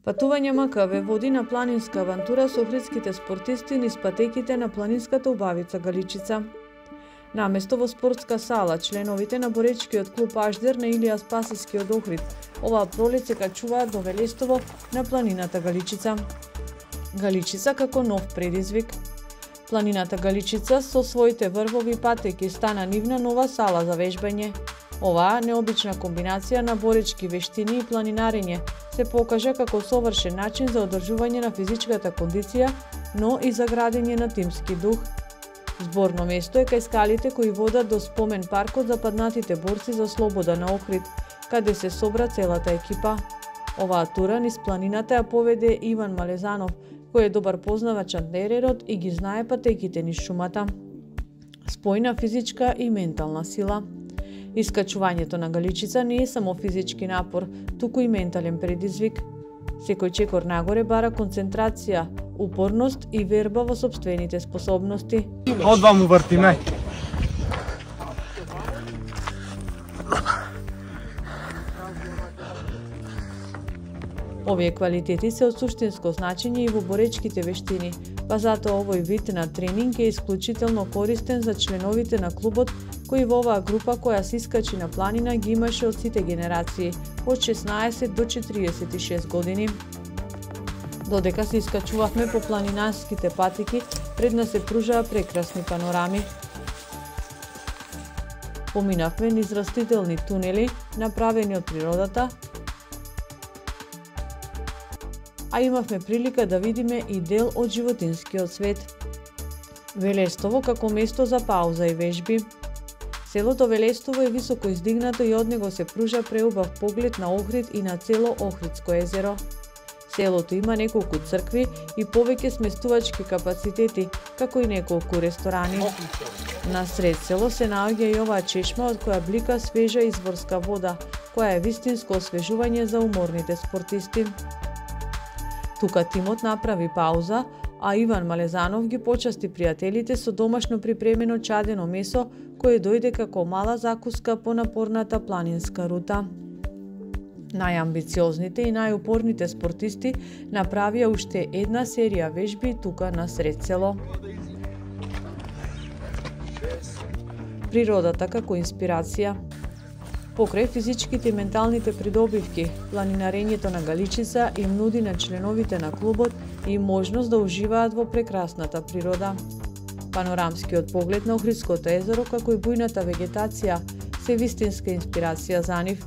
Патување МК ве води на планинска авантура со охридските спортисти низ патеките на планинската убавица Галичица. Наместо во спортска сала, членовите на боречкиот клуб Аждер на Илија Спасиски од Охрид оваа пролет се качуваат до Велестово на планината Галичица. Галичица како нов предизвик. Планината Галичица со своите врвови патеки стана нивна нова сала за вежбање. Оваа необична комбинација на боречки вештини и планинарење се покажа како совршен начин за одржување на физичката кондиција, но и за градење на тимски дух. Зборно место е кај скалите кои водат до спомен паркот за паднатите борци за слобода на Охрид, каде се собра целата екипа. Оваа тура низ планината ја поведе Иван Малезанов, кој е добар познавач на теренот и ги знае патеките низ шумата. Спојна физичка и ментална сила. Искачувањето на Галичица не е само физички напор, туку и ментален предизвик. Секој чекор нагоре бара концентрација, упорност и верба во сопствените способности. Одва му вртиме. Овие квалитети се од суштинско значење и во боречките вештини, па затоа овој вид на тренинг е исклучително користен за членовите на клубот, кои во оваа група која се искачи на планина ги имаше од сите генерации, од 16 до 46 години. Додека се искачувавме по планинарските патеки, пред нас се пружаа прекрасни панорами. Поминавме низ растителни тунели, направени од природата, а имавме прилика да видиме и дел од животинскиот свет. Велестово како место за пауза и вежби. Селото Велестово е високо издигнато и од него се пружа преубав поглед на Охрид и на цело Охридско езеро. Селото има неколку цркви и повеќе сместувачки капацитети, како и неколку ресторани. На сред село се наоѓа и оваа чешма од која блика свежа изворска вода, која е вистинско освежување за уморните спортисти. Тука тимот направи пауза, а Иван Малезанов ги почасти пријателите со домашно припремено чадено месо, кое дојде како мала закуска по напорната планинска рута. Најамбициозните и најупорните спортисти направија уште една серија вежби тука на сред село. Природата како инспирација. Покрај физичките и менталните придобивки, планинарењето на Галичица им нуди на членовите на клубот и можност да уживаат во прекрасната природа. Панорамскиот поглед на Охридското езеро, како и бујната вегетација, се вистинска инспирација за нив.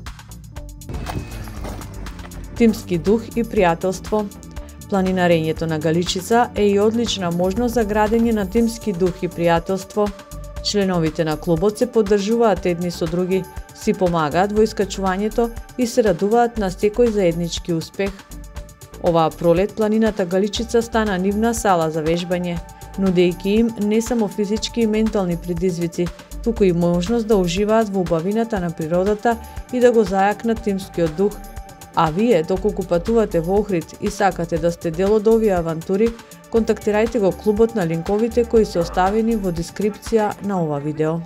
Тимски дух и пријателство. Планинарењето на Галичица е и одлична можност за градење на тимски дух и пријателство. Членовите на клубот се поддржуваат едни со други, си помагаат во искачувањето и се радуваат на секој заеднички успех. Оваа пролет планината Галичица стана нивна сала за вежбање, нудејќи им не само физички и ментални предизвици, туку и можност да уживаат во убавината на природата и да го зајакнат тимскиот дух. А вие, доколку патувате во Охрид и сакате да сте дел од овие авантури, контактирајте го клубот на линковите кои се оставени во дескрипција на ова видео.